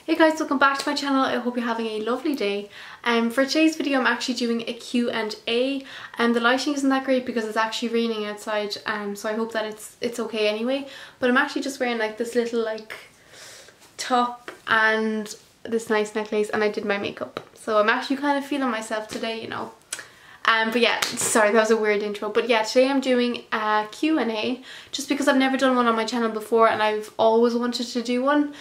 Hey guys, welcome back to my channel. I hope you're having a lovely day. For today's video I'm actually doing a Q&A and the lighting isn't that great because it's actually raining outside, so I hope that it's okay anyway. But I'm actually just wearing like this little like top and this nice necklace, and I did my makeup. So I'm actually kind of feeling myself today, you know. But yeah, sorry, that was a weird intro. But yeah, today I'm doing a Q&A just because I've never done one on my channel before and I've always wanted to do one.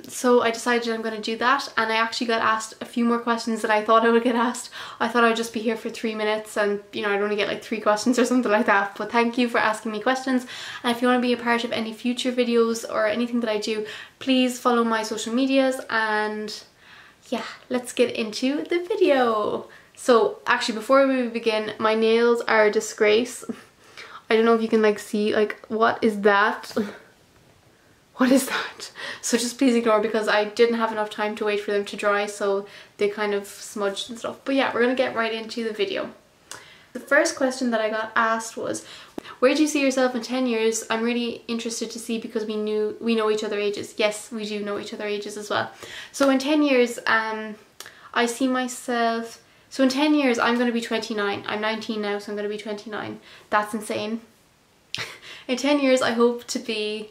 So I decided I'm going to do that, and I actually got asked a few more questions that I thought I would get asked. I thought I'd just be here for 3 minutes and, you know, I'd only get like 3 questions or something like that. But thank you for asking me questions, and if you want to be a part of any future videos or anything that I do, please follow my social medias. And yeah, let's get into the video. So actually, before we begin, my nails are a disgrace. I don't know if you can like see, like, what is that? What is that? So just please ignore, because I didn't have enough time to wait for them to dry, so they kind of smudged and stuff. But yeah, we're gonna get right into the video. The first question that I got asked was, where do you see yourself in 10 years? I'm really interested to see, because we know each other ages. Yes, we do know each other ages as well. So in 10 years, I see myself, so in 10 years I'm going to be 29. I'm 19 now, so I'm going to be 29. That's insane. In 10 years I hope to be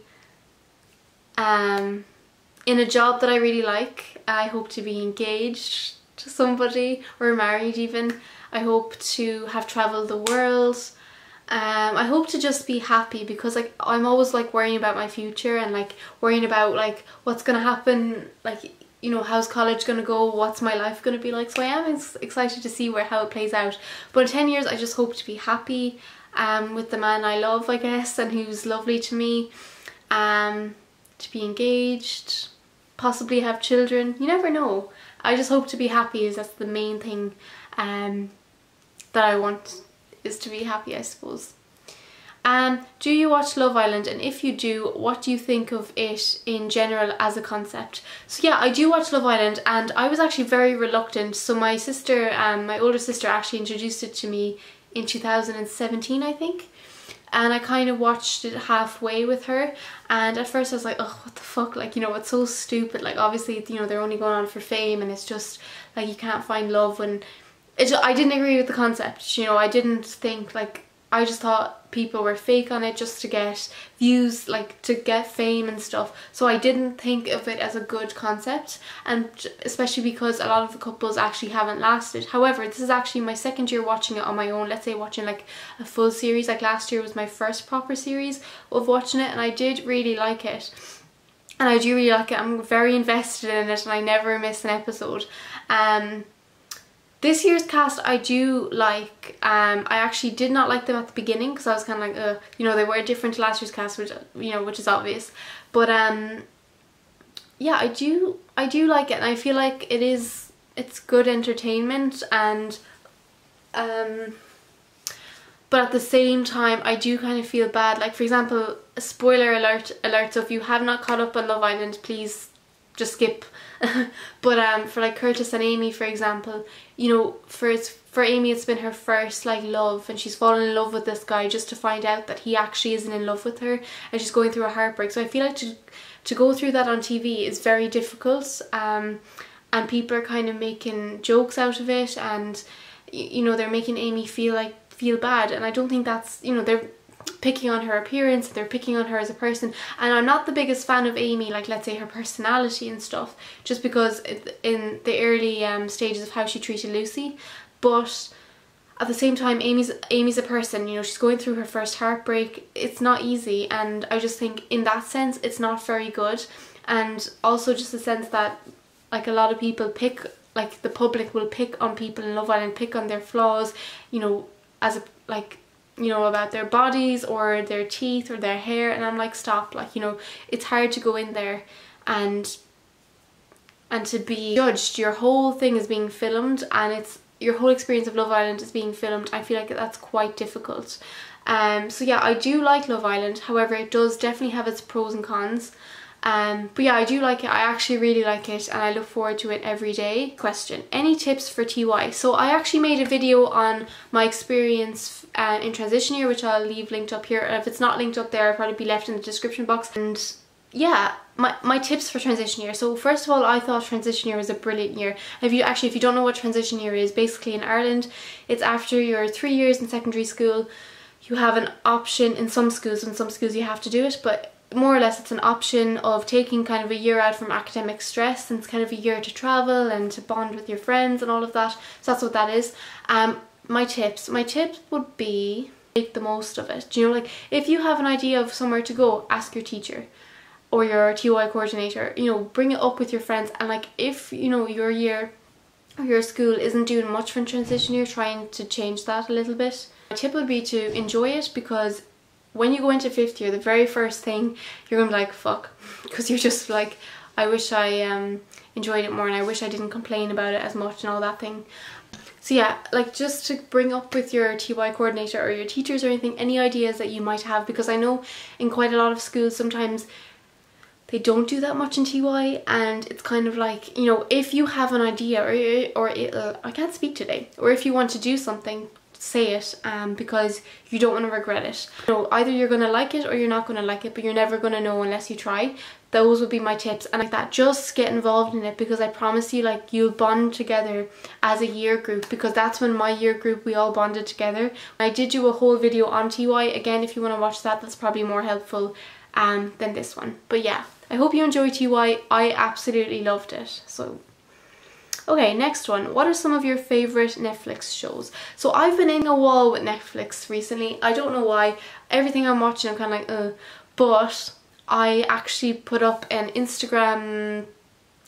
in a job that I really like. I hope to be engaged to somebody, or married even. I hope to have traveled the world. I hope to just be happy, because like I'm always like worrying about my future and like worrying about like what's gonna happen, like, you know, how's college gonna go, what's my life gonna be like. So I am excited to see how it plays out. But in 10 years I just hope to be happy with the man I love, I guess, and who's lovely to me. To be engaged, possibly have children, you never know. I just hope to be happy, is that's the main thing that I want, is to be happy, I suppose. Do you watch Love Island, and if you do, what do you think of it in general as a concept? So yeah, I do watch Love Island, and I was actually very reluctant. So my sister, my older sister, actually introduced it to me in 2017, I think. And I kind of watched it halfway with her, and at first I was like, oh, what the fuck, like, you know, it's so stupid. Like, obviously, you know, they're only going on for fame, and it's just like you can't find love. And I didn't agree with the concept, you know. I didn't think, like, I just thought people were fake on it just to get views, like to get fame and stuff. So I didn't think of it as a good concept, and especially because a lot of the couples actually haven't lasted. However, this is actually my second year watching it on my own, let's say watching like a full series. Like last year was my first proper series of watching it, and I did really like it. And I do really like it. I'm very invested in it, and I never miss an episode. This year's cast I do like. I actually did not like them at the beginning, because I was kind of like, you know, they were different to last year's cast, which, you know, which is obvious. But yeah, I do like it, and I feel like it's good entertainment, and but at the same time I do kind of feel bad. Like, for example, a spoiler alert, so if you have not caught up on Love Island, please just skip. But for like Curtis and Amy, for example, you know, for Amy it's been her first like love, and she's fallen in love with this guy just to find out that he actually isn't in love with her, and she's going through a heartbreak. So I feel like to go through that on TV is very difficult, and people are kind of making jokes out of it, and you know, they're making Amy feel bad, and I don't think that's, you know, they're picking on her appearance, they're picking on her as a person. And I'm not the biggest fan of Amy, like let's say her personality and stuff, just because in the early stages of how she treated Lucy. But at the same time, Amy's a person, you know, she's going through her first heartbreak. It's not easy, and I just think in that sense it's not very good. And also just the sense that like a lot of people pick, like the public will pick on people in Love Island, pick on their flaws, you know, as a, like, you know, about their bodies or their teeth or their hair. And I'm like, stop, like, you know, it's hard to go in there and to be judged. Your whole thing is being filmed, and your whole experience of Love Island is being filmed. I feel like that's quite difficult. So yeah, I do like Love Island. However, it does definitely have its pros and cons. But yeah, I do like it. I actually really like it, and I look forward to it every day. Question: any tips for TY? So I actually made a video on my experience in transition year, which I'll leave linked up here. If it's not linked up there, I'll probably be left in the description box. And yeah, my tips for transition year. So first of all, I thought transition year was a brilliant year. If you don't know what transition year is, basically in Ireland, it's after your 3 years in secondary school. You have an option in some schools. In some schools you have to do it, but more or less it's an option of taking kind of a year out from academic stress, and it's kind of a year to travel and to bond with your friends and all of that. So that's what that is. My tips would be make the most of it. Do you know, like if you have an idea of somewhere to go, ask your teacher or your TY coordinator, you know, bring it up with your friends. And like if you know your year or your school isn't doing much for transition year, trying to change that a little bit. My tip would be to enjoy it, because when you go into 5th year, the very first thing you're gonna be like, fuck, because you're just like, I wish I enjoyed it more, and I wish I didn't complain about it as much and all that thing. So yeah, like just to bring up with your TY coordinator or your teachers or anything, any ideas that you might have, because I know in quite a lot of schools sometimes they don't do that much in TY, and it's kind of like, you know, if you have an idea or I can't speak today, or if you want to do something, say it, because you don't want to regret it. So either you're going to like it or you're not going to like it, but you're never going to know unless you try. Those would be my tips. And like that, just get involved in it, because I promise you, like, you'll bond together as a year group, because that's when my year group, we all bonded together. I did do a whole video on TY. Again, if you want to watch that, that's probably more helpful than this one. But yeah, I hope you enjoy TY. I absolutely loved it. So okay, next one. What are some of your favourite Netflix shows? So I've been in a wall with Netflix recently. I don't know why. Everything I'm watching I'm kind of like, but I actually put up an Instagram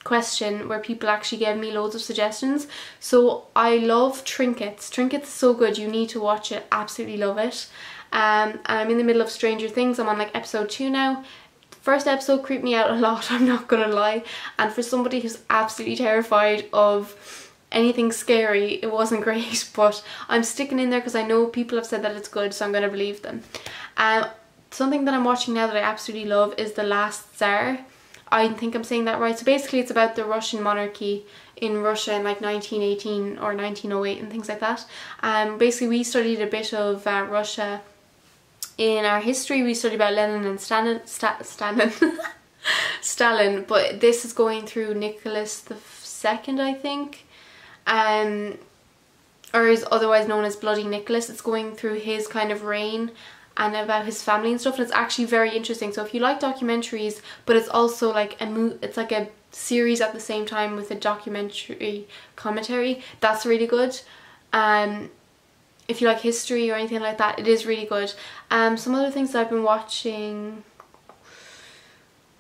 question where people actually gave me loads of suggestions. So I love Trinkets. Trinkets is so good. You need to watch it. Absolutely love it. And I'm in the middle of Stranger Things. I'm on like episode 2 now. First episode creeped me out a lot, I'm not gonna lie, and for somebody who's absolutely terrified of anything scary, it wasn't great, but I'm sticking in there because I know people have said that it's good, so I'm gonna believe them. Something that I'm watching now that I absolutely love is The Last Tsar. I think I'm saying that right. So basically it's about the Russian monarchy in Russia in like 1918 or 1908 and things like that. Basically we studied a bit of Russia in our history. We studied about Lenin and Stalin, Stalin, but this is going through Nicholas II, I think, or is otherwise known as Bloody Nicholas. It's going through his kind of reign and about his family and stuff, and it's actually very interesting. So if you like documentaries, but it's also like it's like a series at the same time with a documentary commentary, that's really good. If you like history or anything like that, it is really good. Some other things that I've been watching.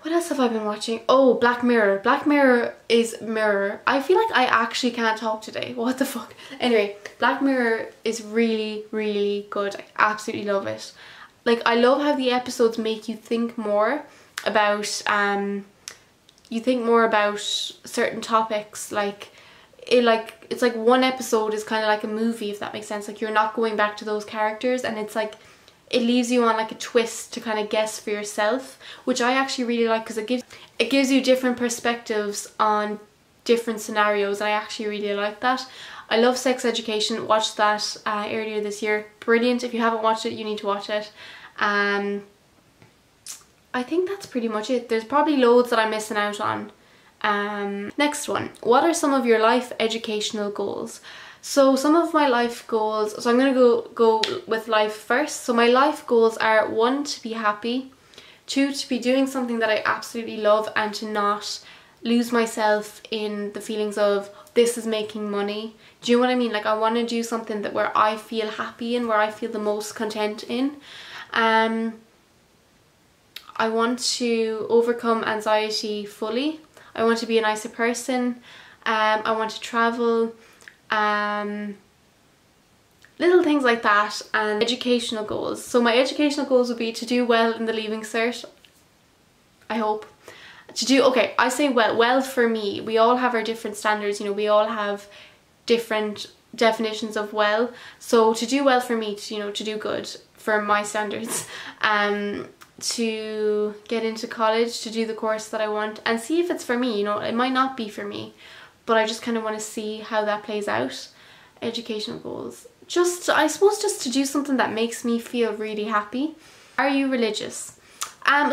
What else have I been watching? Oh, Black Mirror. Black Mirror is mirror. I feel like I actually can't talk today. What the fuck? Anyway, Black Mirror is really, really good. I absolutely love it. Like, I love how the episodes make you think more about certain topics. Like it's like one episode is kind of like a movie, if that makes sense. Like, you're not going back to those characters, and it's like it leaves you on like a twist to kind of guess for yourself, which I actually really like, because it gives you different perspectives on different scenarios, and I actually really like that. I love Sex Education. Watched that earlier this year. Brilliant. If you haven't watched it, you need to watch it. I think that's pretty much it. There's probably loads that I'm missing out on. Next one. What are some of your life educational goals? So some of my life goals, so I'm going to go with life first. So my life goals are 1, to be happy, 2, to be doing something that I absolutely love and to not lose myself in the feelings of this is making money. Do you know what I mean? Like, I want to do something that where I feel happy in, where I feel the most content in. I want to overcome anxiety fully. I want to be a nicer person. I want to travel. Little things like that. And educational goals. So my educational goals would be to do well in the Leaving Cert. I hope. Okay, I say well for me. We all have our different standards, you know, we all have different definitions of well. So to do well for me, to do good for my standards, to get into college, to do the course that I want and see if it's for me. You know, it might not be for me, but I just kind of want to see how that plays out. Educational goals. I suppose just to do something that makes me feel really happy. Are you religious?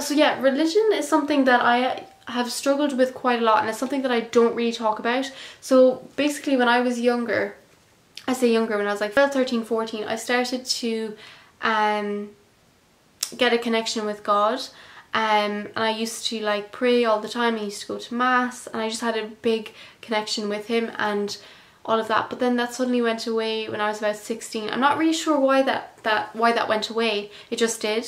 So yeah, religion is something that I have struggled with quite a lot, and it's something that I don't really talk about. So basically when I was younger, I say younger, when I was like 12, 13, 14, I started to get a connection with God. And I used to like pray all the time. I used to go to mass, and I just had a big connection with him and all of that. But then that suddenly went away when I was about 16. I'm not really sure why that went away. It just did.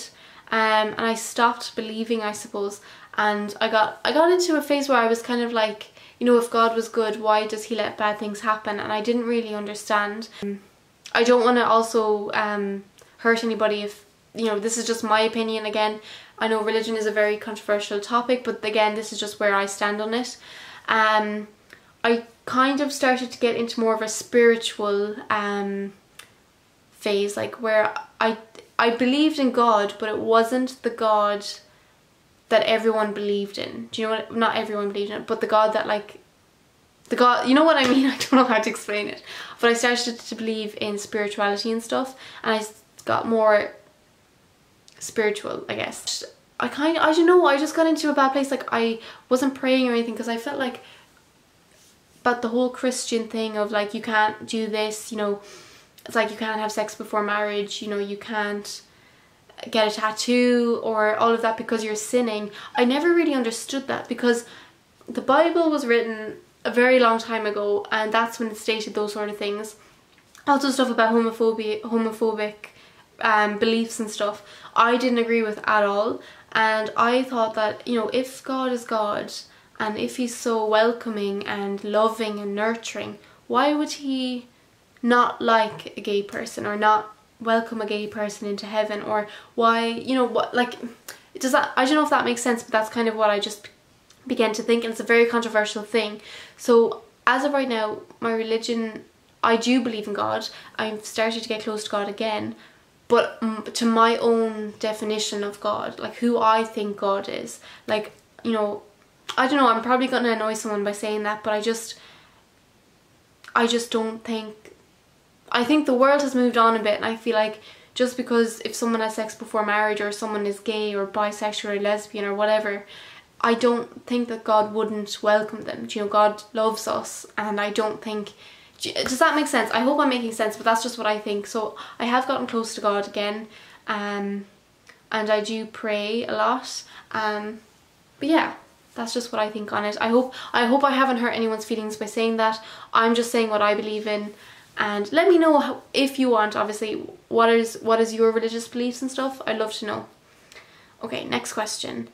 And I stopped believing, I suppose. And I got into a phase where I was kind of like, you know, if God was good, why does he let bad things happen? And I didn't really understand. I don't want to also hurt anybody if, you know, this is just my opinion again. I know religion is a very controversial topic, but again, this is just where I stand on it. I kind of started to get into more of a spiritual phase, like where I believed in God, but it wasn't the God that everyone believed in. Do you know what? Not everyone believed in it, but the God that, like, the God, you know what I mean? I don't know how to explain it. But I started to believe in spirituality and stuff, and I got more spiritual, I guess. I don't know, I just got into a bad place. Like, I wasn't praying or anything because I felt like, about the whole Christian thing of like, you can't do this, you know, it's like you can't have sex before marriage, you know, you can't get a tattoo or all of that because you're sinning. I never really understood that, because the Bible was written a very long time ago, and that's when it stated those sort of things. Also stuff about homophobic beliefs and stuff I didn't agree with at all. And I thought that, you know, if God is God, and if he's so welcoming and loving and nurturing, why would he not like a gay person, or not welcome a gay person into heaven? Or why, you know, what, like, does that, I don't know if that makes sense, but that's kind of what I just began to think, and it's a very controversial thing. So as of right now, my religion, I do believe in God. I've started to get close to God again, but to my own definition of God, like who I think God is. Like, you know, I don't know, I'm probably going to annoy someone by saying that, but I just don't think, I think the world has moved on a bit, and I feel like just because if someone has sex before marriage, or someone is gay or bisexual or lesbian or whatever, I don't think that God wouldn't welcome them. You know, God loves us, and I don't think, does that make sense? I hope I'm making sense, but that's just what I think. So I have gotten close to God again, and I do pray a lot, but yeah, that's just what I think on it. I hope I haven't hurt anyone's feelings by saying that. I'm just saying what I believe in, and let me know how, if you want, obviously, what is your religious beliefs and stuff. I'd love to know. Okay, next question.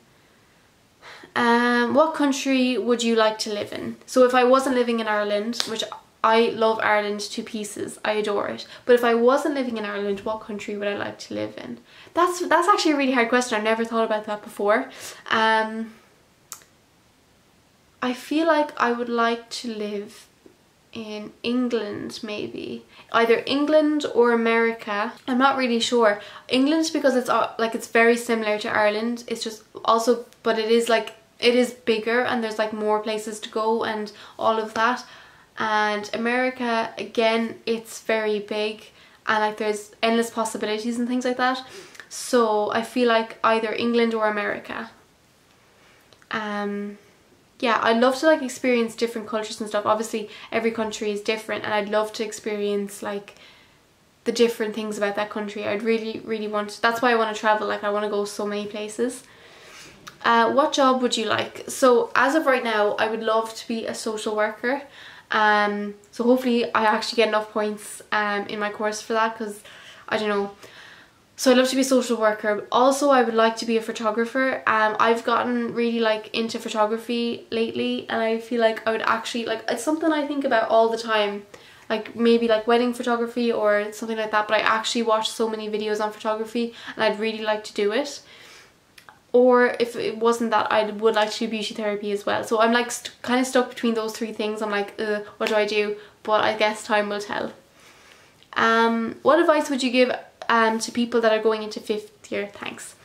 What country would you like to live in? So if I wasn't living in Ireland, which I love Ireland to pieces, I adore it, but if I wasn't living in Ireland, what country would I like to live in? That's actually a really hard question. I've never thought about that before. I feel like I would like to live in England, maybe. Either England or America. I'm not really sure. England, because it's like, it's very similar to Ireland. It's just also, but it is like, it is bigger, and there's like more places to go and all of that. And America, again, it's very big, and like there's endless possibilities and things like that. So I feel like either England or America. Yeah, I'd love to like experience different cultures and stuff. Obviously every country is different, and I'd love to experience like the different things about that country. I'd really want to, that's why I want to travel. Like, I want to go so many places. What job would you like? So as of right now, I would love to be a social worker. So hopefully I actually get enough points in my course for that, because I don't know. So I'd love to be a social worker. Also, I would like to be a photographer. I've gotten really like into photography lately, and I feel like I would actually, like, it's something I think about all the time. Like maybe like wedding photography or something like that, but I actually watch so many videos on photography, and I'd really like to do it. Or if it wasn't that, I would like to do beauty therapy as well. So I'm like kind of stuck between those three things. I'm like, what do I do? But I guess time will tell. What advice would you give to people that are going into 5th year? Thanks.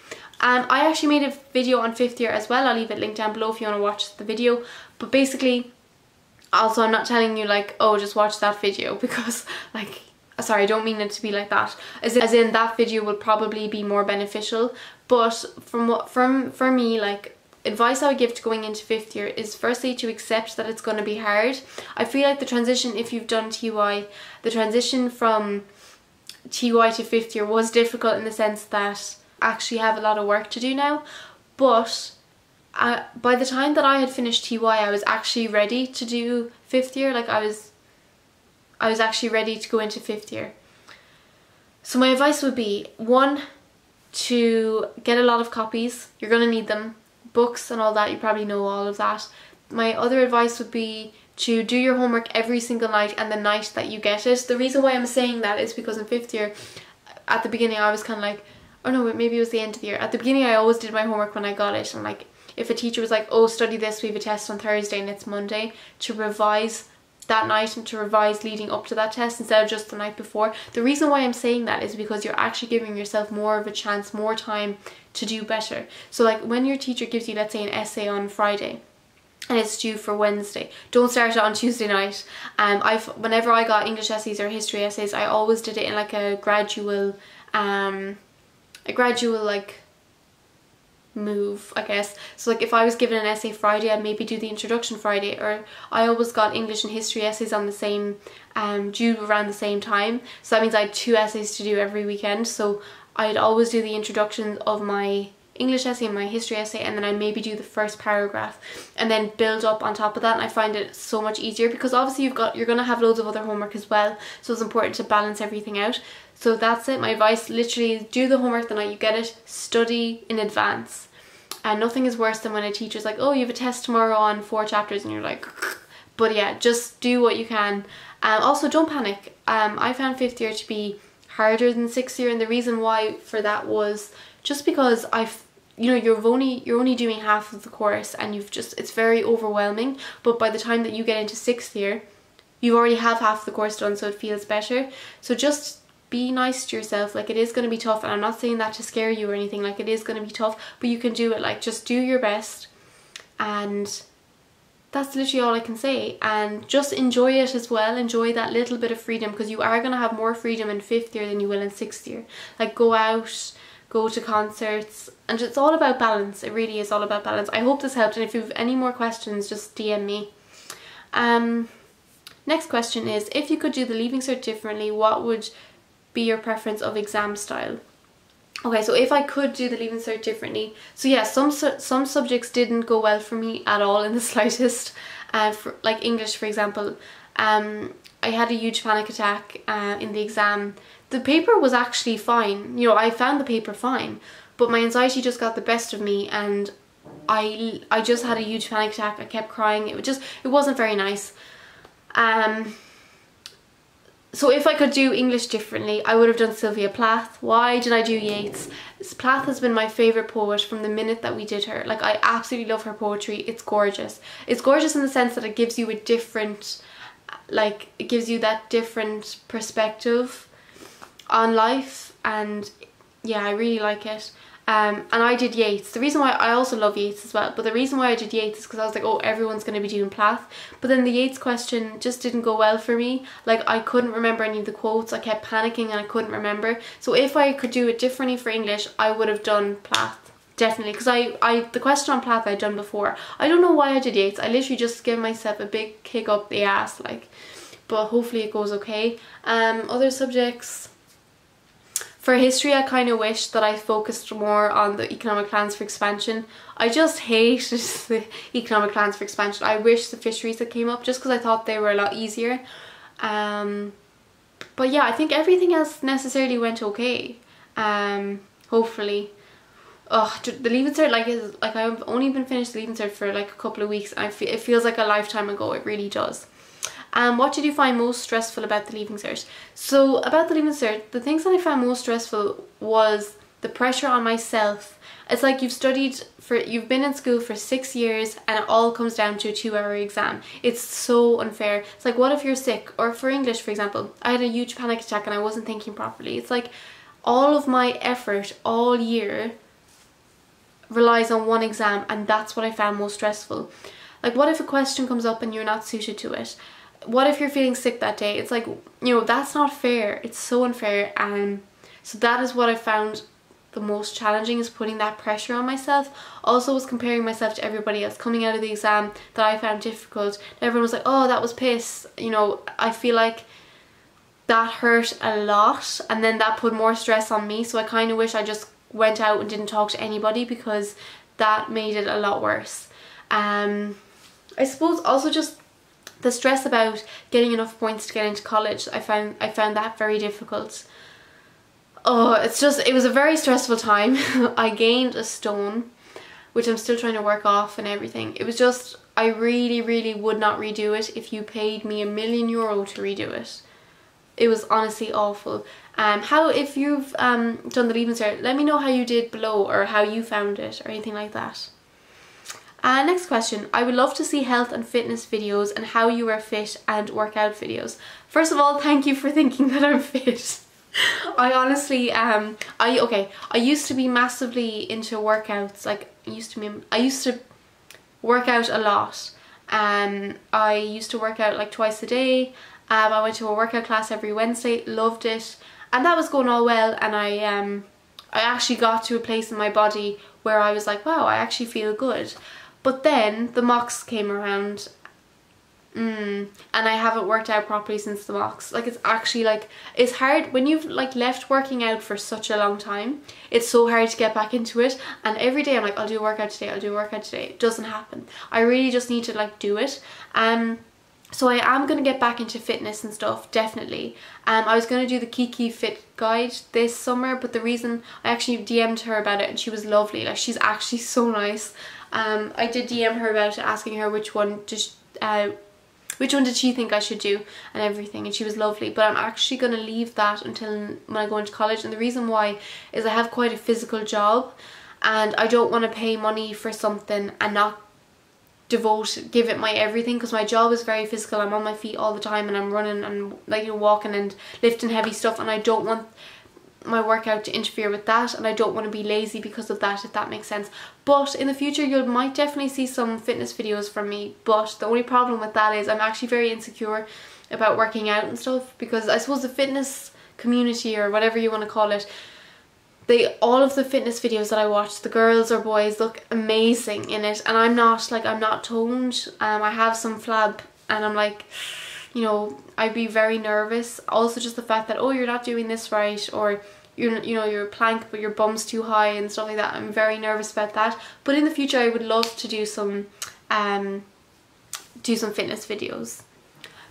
I actually made a video on 5th year as well. I'll leave it linked down below if you want to watch the video. But basically, also, I'm not telling you like, oh, just watch that video, because like, sorry, I don't mean it to be like that. As in that video will probably be more beneficial, But for me, like, advice I would give to going into 5th year is firstly to accept that it's going to be hard. I feel like the transition, if you've done TY, the transition from TY to 5th year was difficult in the sense that I actually have a lot of work to do now. But by the time that I had finished TY, I was actually ready to do 5th year. Like, I was actually ready to go into 5th year. So my advice would be, 1, to get a lot of copies. You're going to need them. Books and all that, you probably know all of that. My other advice would be to do your homework every single night and the night that you get it. The reason why I'm saying that is because in 5th year, at the beginning I was kind of like, oh no, maybe it was the end of the year. At the beginning I always did my homework when I got it, and like if a teacher was like, oh, study this, we have a test on Thursday and it's Monday, to revise that night and to revise leading up to that test instead of just the night before. The reason why I'm saying that is because you're actually giving yourself more of a chance, more time to do better. So like when your teacher gives you, let's say, an essay on Friday and it's due for Wednesday, don't start it on Tuesday night. Whenever I got English essays or history essays, I always did it in like a gradual like move, I guess. So like if I was given an essay Friday, I'd maybe do the introduction Friday, or I always got English and history essays on the same due around the same time. So that means I had 2 essays to do every weekend. So I'd always do the introduction of my English essay and my history essay, and then I'd maybe do the first paragraph and then build up on top of that. And I find it so much easier because obviously you're going to have loads of other homework as well, so it's important to balance everything out. So that's it. My advice, literally do the homework the night you get it, study in advance. And nothing is worse than when a teacher's like, oh, you have a test tomorrow on 4 chapters, and you're like, but yeah, just do what you can. Also, don't panic. I found 5th year to be harder than 6th year, and the reason why for that was just because you're only doing half of the course, and it's very overwhelming. But by the time that you get into 6th year, you already have half the course done, so it feels better. So just be nice to yourself. Like, it is going to be tough, and I'm not saying that to scare you or anything. Like, it is going to be tough, but you can do it. Like, just do your best, and that's literally all I can say. And just enjoy it as well. Enjoy that little bit of freedom, because you are going to have more freedom in 5th year than you will in 6th year. Like, go out, go to concerts, and it's all about balance. It really is all about balance. I hope this helped, and if you have any more questions, just DM me. Next question is, if you could do the Leaving Cert differently, what would be your preference of exam style? Okay, so if I could do the Leaving Cert differently, so yeah, some subjects didn't go well for me at all in the slightest. For like English, for example, I had a huge panic attack in the exam. The paper was actually fine, you know, I found the paper fine, but my anxiety just got the best of me, and I just had a huge panic attack. I kept crying. It wasn't very nice. So if I could do English differently, I would have done Sylvia Plath. Why did I do Yeats? Plath has been my favourite poet from the minute that we did her. Like, I absolutely love her poetry. It's gorgeous. It's gorgeous in the sense that it gives you a different, like, it gives you that different perspective on life, and yeah, I really like it. And I did Yeats. The reason why, I also love Yeats as well, but the reason why I did Yeats is because I was like, oh, everyone's going to be doing Plath. But then the Yeats question just didn't go well for me. Like, I couldn't remember any of the quotes. I kept panicking and I couldn't remember. So if I could do it differently for English, I would have done Plath. Definitely, because the question on Plath I'd done before. I don't know why I did Yeats. I literally just gave myself a big kick up the ass, like, but hopefully it goes okay. Other subjects. For history, I kind of wish that I focused more on the economic plans for expansion. I just hate the economic plans for expansion. I wish the fisheries that came up, just because I thought they were a lot easier. But yeah, I think everything else necessarily went okay. Hopefully. Oh, the Leaving Cert, like I've only been finished the Leaving Cert for like a couple of weeks, and it feels like a lifetime ago. It really does. What did you find most stressful about the Leaving Cert? So about the Leaving Cert, the things that I found most stressful was the pressure on myself. It's like you've been in school for 6 years and it all comes down to a 2-hour exam. It's so unfair. It's like, what if you're sick? Or for English, for example, I had a huge panic attack and I wasn't thinking properly. It's like all of my effort all year relies on one exam, and that's what I found most stressful. Like, what if a question comes up and you're not suited to it? What if you're feeling sick that day? It's like, you know, that's not fair. It's so unfair. And so that is what I found the most challenging, is putting that pressure on myself. Also was comparing myself to everybody else coming out of the exam that I found difficult. Everyone was like, oh, that was piss. You know, I feel like that hurt a lot, and then that put more stress on me. So I kind of wish I just went out and didn't talk to anybody, because that made it a lot worse. I suppose also just the stress about getting enough points to get into college, I found that very difficult. Oh, it was a very stressful time. I gained a stone, which I'm still trying to work off and everything. It was just, I really, really would not redo it if you paid me €1,000,000 to redo it. It was honestly awful. If you've done the Leaving Cert, let me know how you did below, or how you found it, or anything like that. Next question. I would love to see health and fitness videos and how you are fit and workout videos. First of all, thank you for thinking that I'm fit. I honestly, I used to be massively into workouts. Like, I used to work out a lot. I used to work out like twice a day. I went to a workout class every Wednesday, loved it, and that was going all well. And I actually got to a place in my body where I was like, wow, I actually feel good. But then the mocks came around, and I haven't worked out properly since the mocks. Like, it's actually like, it's hard when you've like left working out for such a long time. It's so hard to get back into it, and every day I'm like, I'll do a workout today, I'll do a workout today. It doesn't happen. I really just need to like do it. So I am going to get back into fitness and stuff, definitely. I was going to do the Kiki Fit guide this summer, but the reason, I actually DM'd her about it, and she was lovely. Like, she's actually so nice. I did DM her about it, asking her which one did she think I should do and everything, and she was lovely. But I'm actually going to leave that until when I go into college, and the reason why is I have quite a physical job, and I don't want to pay money for something and not give it my everything, because my job is very physical. I'm on my feet all the time, and I'm running and like, you know, walking and lifting heavy stuff, and I don't want my workout to interfere with that, and I don't want to be lazy because of that, if that makes sense. But in the future you might definitely see some fitness videos from me, but the only problem with that is I'm actually very insecure about working out and stuff, because I suppose the fitness community, or whatever you want to call it, all of the fitness videos that I watch, the girls or boys look amazing in it, and I'm not toned. I have some flab, and I'm like, you know, I'd be very nervous. Also just the fact that, oh, you're not doing this right, or you're a plank but your bum's too high and stuff like that. I'm very nervous about that. But in the future I would love to do some fitness videos.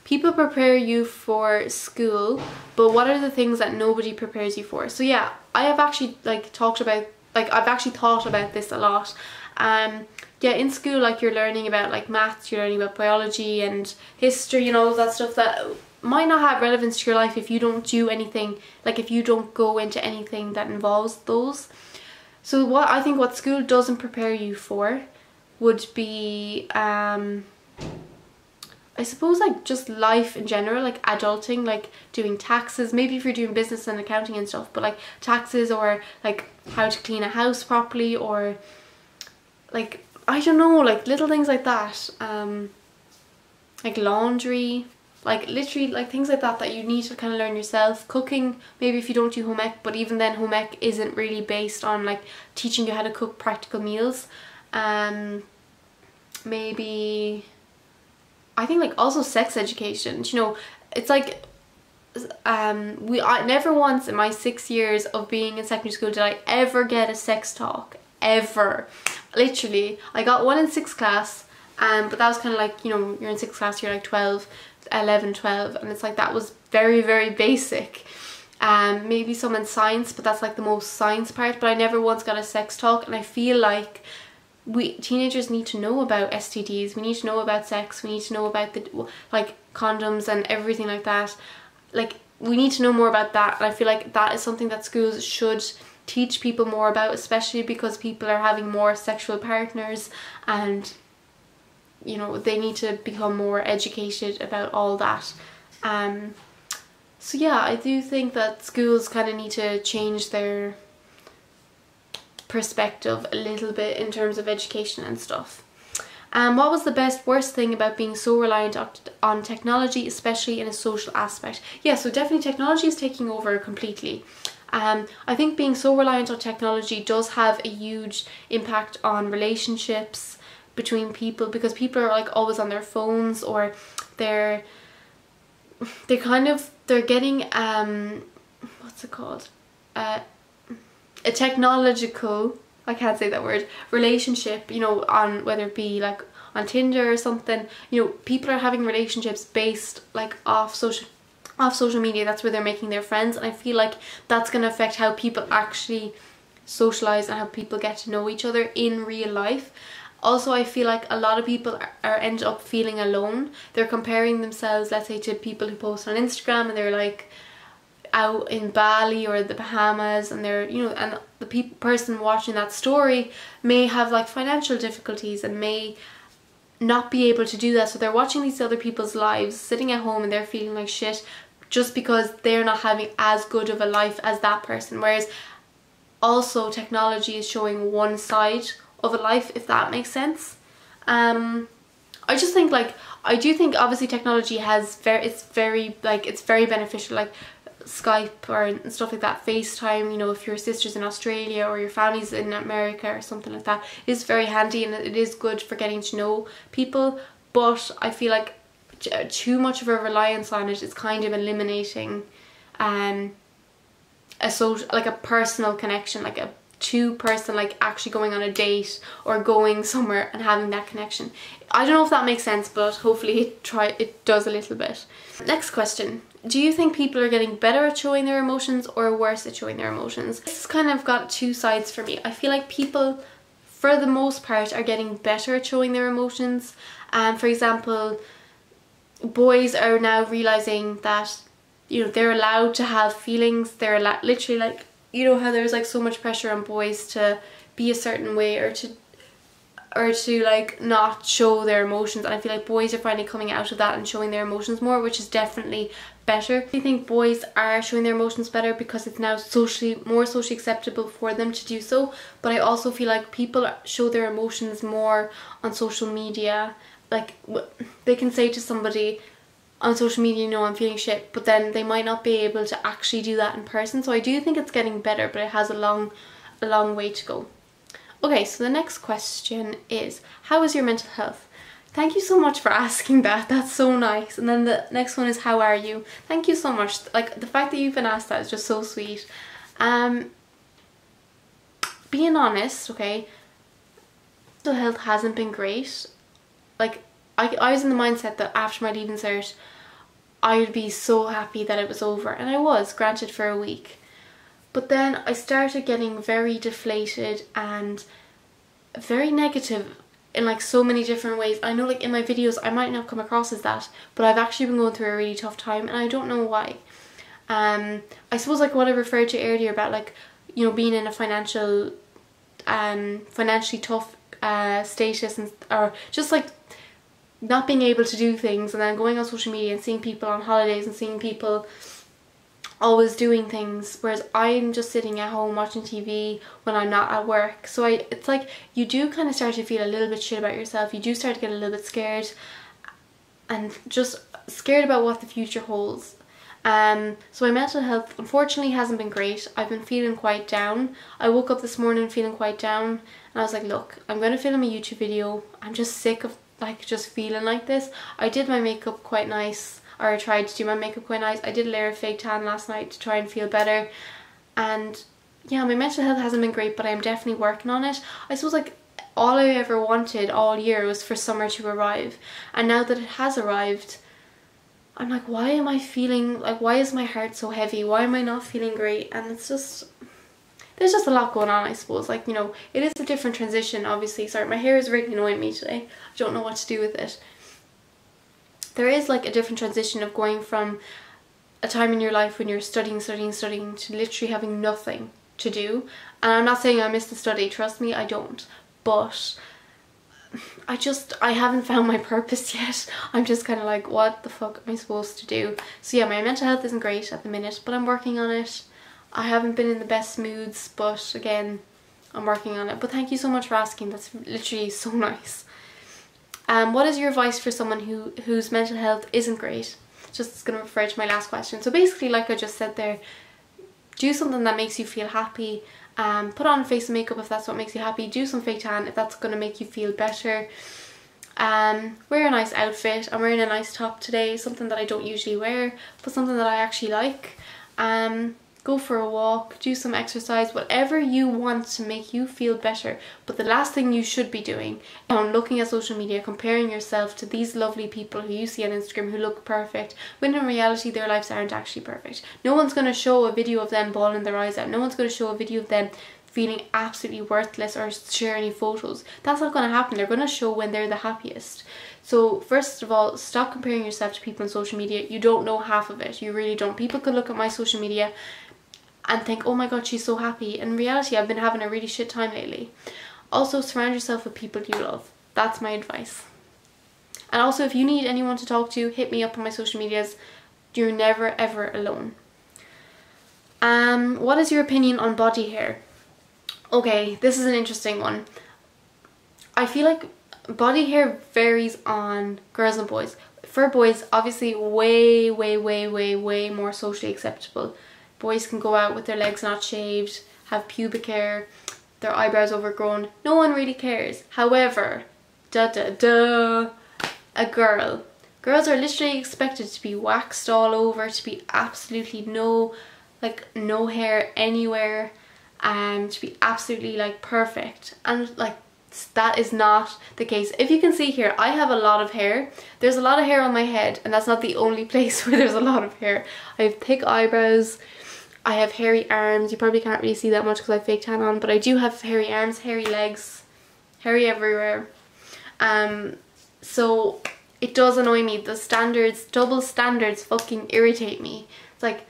People prepare you for school, but what are the things that nobody prepares you for? So yeah, I have actually I've actually thought about this a lot. Yeah, in school, like, you're learning about like maths, you're learning about biology and history and all of that stuff that might not have relevance to your life if you don't do anything, like if you don't go into anything that involves those. So I think what school doesn't prepare you for would be I suppose like just life in general, like adulting, like doing taxes, maybe if you're doing business and accounting and stuff, but like taxes, or like how to clean a house properly, or like, I don't know, like little things like that, like laundry, like literally like things like that you need to kind of learn yourself. Cooking, maybe if you don't do home ec, but even then home ec isn't really based on like teaching you how to cook practical meals. Maybe, I think like also sex education, you know, it's like I never once in my 6 years of being in secondary school did I ever get a sex talk, ever. Literally, I got one in 6th class, but that was kind of like, you know, you're in 6th class, you're like 11, 12, and it's like that was very, very basic. Maybe some in science, but that's like the most science part, but I never once got a sex talk. And I feel like teenagers need to know about STDs, we need to know about sex, we need to know about the like condoms and everything like that. Like, we need to know more about that, and I feel like that is something that schools should teach people more about, especially because people are having more sexual partners, and you know, they need to become more educated about all that. So yeah, I do think that schools kind of need to change their perspective a little bit in terms of education and stuff. What was the worst thing about being so reliant on technology, especially in a social aspect? Yeah, so definitely technology is taking over completely. I think being so reliant on technology does have a huge impact on relationships between people, because people are like always on their phones, or they're getting what's it called, a technological, I can't say that word, relationship, you know, on whether it be like on Tinder or something. You know, people are having relationships based like off social media. That's where they're making their friends, and I feel like that's going to affect how people actually socialize and how people get to know each other in real life. Also, I feel like a lot of people end up feeling alone. They're comparing themselves, let's say, to people who post on Instagram, and they're like out in Bali or the Bahamas, and they're, you know, and the person watching that story may have like financial difficulties and may not be able to do that, so they're watching these other people's lives sitting at home and they're feeling like shit just because they're not having as good of a life as that person. Whereas also technology is showing one side of a life, if that makes sense. I just think like, I do think obviously technology has it's very beneficial, like Skype and stuff like that, FaceTime, you know, if your sister's in Australia or your family's in America or something like that, is very handy and it is good for getting to know people. But I feel like too much of a reliance on it is kind of eliminating a social, like a personal connection, like a two-person, like actually going on a date or going somewhere and having that connection. I don't know if that makes sense, but hopefully it does a little bit. Next question. Do you think people are getting better at showing their emotions or worse at showing their emotions? This has kind of got two sides for me. I feel like people, for the most part, are getting better at showing their emotions. For example, boys are now realizing that, you know, they're allowed to have feelings. They're literally like, you know how there's like so much pressure on boys to be a certain way or to like not show their emotions, and I feel like boys are finally coming out of that and showing their emotions more, which is definitely better. I think boys are showing their emotions better because it's now more socially acceptable for them to do so, but I also feel like people show their emotions more on social media. Like they can say to somebody on social media, you know, I'm feeling shit, but then they might not be able to actually do that in person. So I do think it's getting better, but it has a long way to go. Okay, so the next question is, how is your mental health? Thank you so much for asking that. That's so nice. And then the next one is, how are you? Thank you so much. Like, the fact that you've been asked that is just so sweet. Being honest, okay, mental health hasn't been great. Like, I was in the mindset that after my Leaving Cert, I would be so happy that it was over. And I was, granted, for a week. But then I started getting very deflated and very negative in like so many different ways. I know like in my videos I might not come across as that, but I've actually been going through a really tough time and I don't know why. I suppose like what I referred to earlier about like, you know, being in a financially tough status, and or just like not being able to do things, and then going on social media and seeing people on holidays and seeing people always doing things, whereas I'm just sitting at home watching TV when I'm not at work. So it's like you do kind of start to feel a little bit shit about yourself. You do start to get a little bit scared and just scared about what the future holds. So my mental health unfortunately hasn't been great. I've been feeling quite down. I woke up this morning feeling quite down and I was like, look, I'm going to film a YouTube video. I'm just sick of like just feeling like this. I did my makeup quite nice, or I tried to do my makeup quite nice. I did a layer of fake tan last night to try and feel better, and yeah, my mental health hasn't been great, but I'm definitely working on it. I suppose like all I ever wanted all year was for summer to arrive, and now that it has arrived, I'm like, why am I feeling like, why is my heart so heavy? Why am I not feeling great? And it's just, there's just a lot going on, I suppose. Like, you know, it is a different transition, obviously. Sorry, my hair is really annoying me today. I don't know what to do with it. There is like a different transition of going from a time in your life when you're studying to literally having nothing to do. And I'm not saying I miss the study, trust me, I don't. But I haven't found my purpose yet. I'm just kind of like, what the fuck am I supposed to do? So yeah, my mental health isn't great at the minute, but I'm working on it. I haven't been in the best moods, but again, I'm working on it. But thank you so much for asking. That's literally so nice. What is your advice for someone whose mental health isn't great? Just going to refer to my last question. So basically, like I just said there, do something that makes you feel happy. Put on a face of makeup if that's what makes you happy. Do some fake tan if that's going to make you feel better. Wear a nice outfit. I'm wearing a nice top today, something that I don't usually wear, but something that I actually like. Go for a walk, do some exercise, whatever you want to make you feel better. But the last thing you should be doing on looking at social media, comparing yourself to these lovely people who you see on Instagram who look perfect, when in reality their lives aren't actually perfect. No one's going to show a video of them bawling their eyes out. No one's going to show a video of them feeling absolutely worthless or share any photos. That's not going to happen. They're going to show when they're the happiest. So first of all, stop comparing yourself to people on social media. You don't know half of it. You really don't. People could look at my social media and think, oh my god, she's so happy. In reality, I've been having a really shit time lately. Also, surround yourself with people you love. That's my advice. And also, if you need anyone to talk to, hit me up on my social medias. You're never ever alone. What is your opinion on body hair? Okay, this is an interesting one. I feel like body hair varies on girls and boys. For boys, obviously way more socially acceptable. Boys can go out with their legs not shaved, have pubic hair, their eyebrows overgrown. No one really cares. However, a girl. Girls are literally expected to be waxed all over, to be absolutely no hair anywhere, to be absolutely like perfect. And like, that is not the case. If you can see here, I have a lot of hair. There's a lot of hair on my head, and that's not the only place where there's a lot of hair. I have thick eyebrows. I have hairy arms. You probably can't really see that much because I have fake tan on, but I do have hairy arms, hairy legs, hairy everywhere. So it does annoy me. The standards, double standards fucking irritate me. It's like,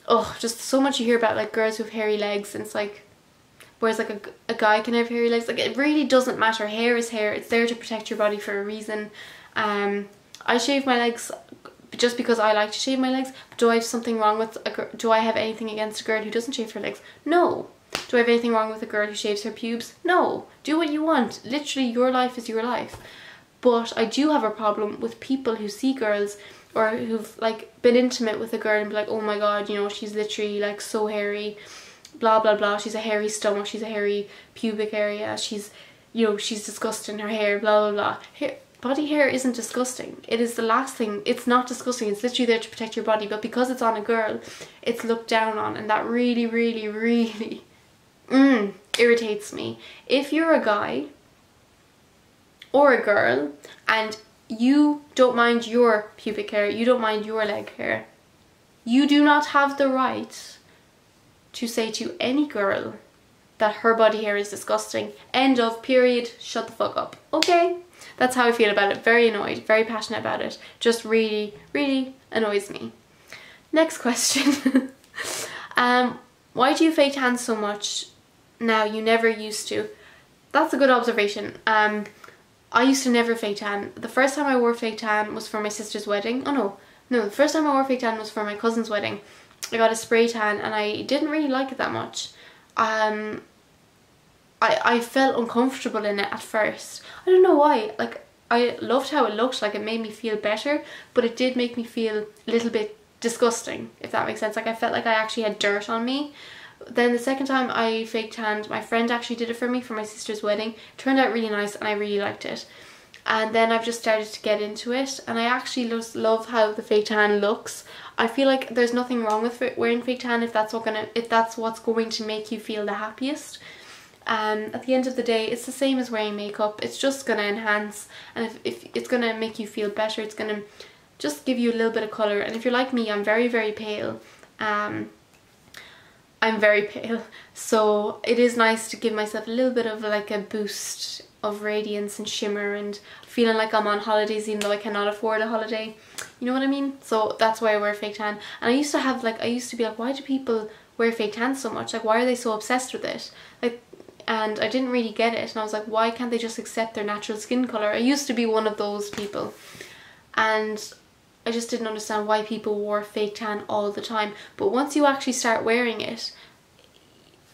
oh, just so much you hear about like girls with hairy legs, and it's like, whereas like a guy can have hairy legs. Like, it really doesn't matter. Hair is hair. It's there to protect your body for a reason. I shave my legs just because I like to shave my legs. But do I have something wrong with do I have anything against a girl who doesn't shave her legs? No. Do I have anything wrong with a girl who shaves her pubes? No. Do what you want. Literally, your life is your life. But I do have a problem with people who see girls or who've like been intimate with a girl and be like, oh my god, you know, she's literally like so hairy, blah blah blah, she's a hairy stomach, she's a hairy pubic area, she's, you know, she's disgusting, her hair, blah blah blah. Body hair isn't disgusting. It is the last thing. It's not disgusting. It's literally there to protect your body. But because it's on a girl, it's looked down on, and that really irritates me. If you're a guy or a girl and you don't mind your pubic hair, you don't mind your leg hair, you do not have the right to say to any girl that her body hair is disgusting. End of, period. Shut the fuck up. Okay? That's how I feel about it. Very annoyed, very passionate about it. Just really annoys me. Next question. Why do you fake tan so much now? You never used to. That's a good observation. I used to never fake tan. The first time I wore fake tan was for my sister's wedding. Oh no, the first time I wore fake tan was for my cousin's wedding. I got a spray tan and I didn't really like it that much. I felt uncomfortable in it at first. I don't know why. Like, I loved how it looked, like it made me feel better, but it did make me feel a little bit disgusting, if that makes sense. Like, I felt like I actually had dirt on me. Then the second time I fake tanned, my friend actually did it for me for my sister's wedding. It turned out really nice and I really liked it. And then I've just started to get into it, and I actually just love how the fake tan looks. I feel like there's nothing wrong with wearing fake tan if that's what's going to make you feel the happiest. At the end of the day, it's the same as wearing makeup. It's just going to enhance, and if it's going to make you feel better, it's going to just give you a little bit of colour. And if you're like me, I'm very pale. I'm very pale, so it is nice to give myself a little bit of like a boost of radiance and shimmer and feeling like I'm on holidays even though I cannot afford a holiday. You know what I mean? So that's why I wear fake tan. And I used to be like, why do people wear fake tan so much? Like, why are they so obsessed with it? Like, and I didn't really get it, and I was like, why can't they just accept their natural skin colour? I used to be one of those people, and I just didn't understand why people wore fake tan all the time. But once you actually start wearing it,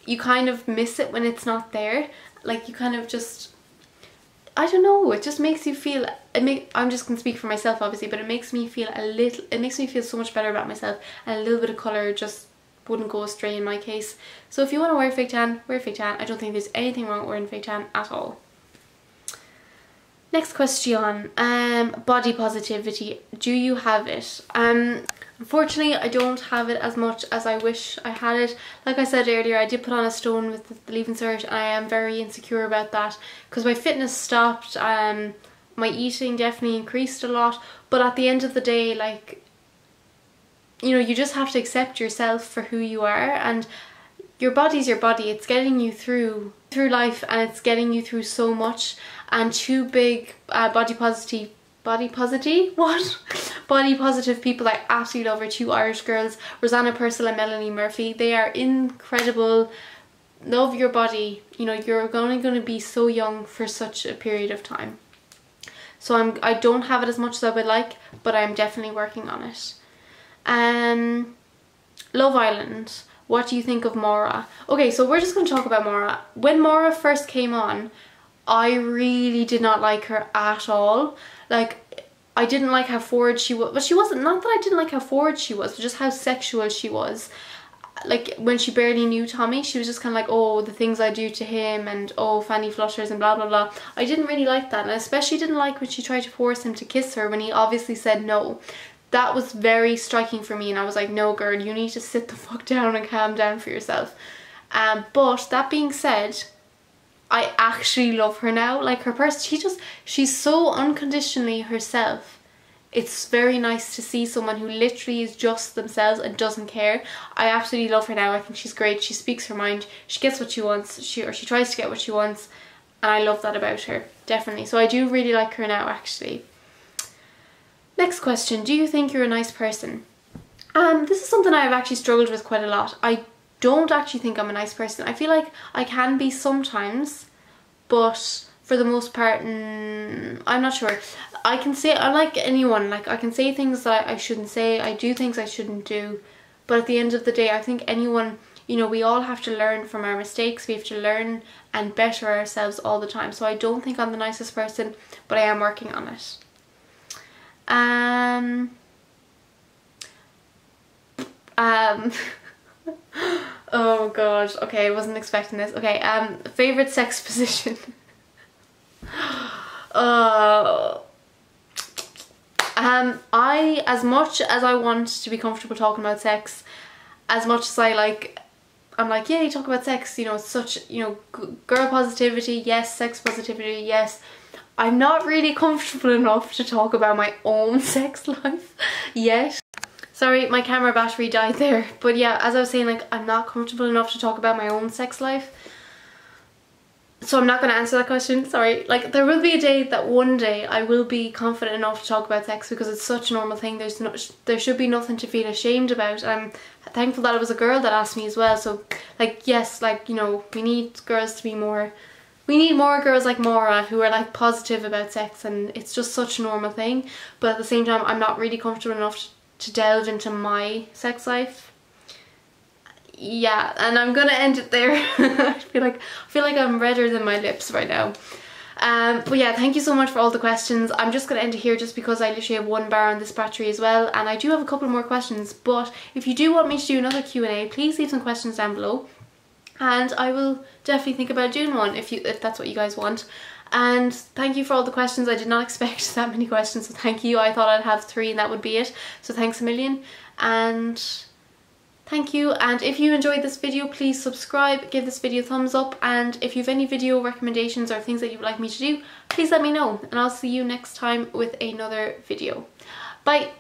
you kind of miss it when it's not there. Like, you kind of just, I don't know, it just makes you feel, I'm just going to speak for myself obviously, but it makes me feel so much better about myself, and a little bit of colour just wouldn't go astray in my case. So if you want to wear fake tan, wear fake tan. I don't think there's anything wrong with wearing fake tan at all. Next question, body positivity. Do you have it? Unfortunately, I don't have it as much as I wish I had it. Like I said earlier, I did put on a stone with the Leaving Cert, and I am very insecure about that because my fitness stopped. My eating definitely increased a lot, but at the end of the day, like, you know, you just have to accept yourself for who you are, and your body's your body. It's getting you through life, and it's getting you through so much. And two big body positive people I absolutely love are two Irish girls, Rosanna Purcell and Melanie Murphy. They are incredible. Love your body. You know, you're only going to be so young for such a period of time. So I don't have it as much as I would like, but I'm definitely working on it. Love Island. What do you think of Maura? Okay, so we're just going to talk about Maura. When Maura first came on, I really did not like her at all. Like, I didn't like how forward she was. But she wasn't, not that I didn't like how forward she was, but just how sexual she was. Like, when she barely knew Tommy, she was just kind of like, oh, the things I do to him, and oh, fanny flutters and blah blah blah. I didn't really like that, and I especially didn't like when she tried to force him to kiss her when he obviously said no. That was very striking for me, and I was like, no girl, you need to sit the fuck down and calm down for yourself. But that being said, I actually love her now. Like, her person, she's so unconditionally herself. It's very nice to see someone who literally is just themselves and doesn't care. I absolutely love her now. I think she's great. She speaks her mind. She gets what she wants. She tries to get what she wants. And I love that about her. Definitely. So I do really like her now, actually. Next question. Do you think you're a nice person? This is something I've actually struggled with quite a lot. I don't actually think I'm a nice person. I feel like I can be sometimes, but for the most part, I'm not sure. I can say, I like anyone, like I can say things that I shouldn't say, I do things I shouldn't do, but at the end of the day, I think anyone, you know, we all have to learn from our mistakes. We have to learn and better ourselves all the time. So I don't think I'm the nicest person, but I am working on it. Oh god, okay, I wasn't expecting this. Okay, favorite sex position. I, as much as I want to be comfortable talking about sex, as much as I'm like, yeah, you talk about sex, you know, it's such, you know, girl positivity, yes, sex positivity, yes. I'm not really comfortable enough to talk about my own sex life yet. Sorry, my camera battery died there. But yeah, as I was saying, like, I'm not comfortable enough to talk about my own sex life. So I'm not going to answer that question, sorry. Like, there will be a day that one day I will be confident enough to talk about sex because it's such a normal thing. There should be nothing to feel ashamed about. I'm thankful that it was a girl that asked me as well. So, like, yes, like, you know, we need girls to be more... We need more girls like Maura who are like positive about sex, and it's just such a normal thing. But at the same time, I'm not really comfortable enough to delve into my sex life. Yeah, and I'm gonna end it there. I feel like I'm redder than my lips right now. But yeah, thank you so much for all the questions. I'm just gonna end it here just because I literally have one bar on this battery as well, and I do have a couple more questions. But if you do want me to do another Q&A, please leave some questions down below, and I will definitely think about doing one if that's what you guys want. And thank you for all the questions. I did not expect that many questions, so thank you. I thought I'd have 3 and that would be it. So thanks a million, and thank you. And if you enjoyed this video, please subscribe, give this video a thumbs up, and if you have any video recommendations or things that you would like me to do, please let me know, and I'll see you next time with another video. Bye!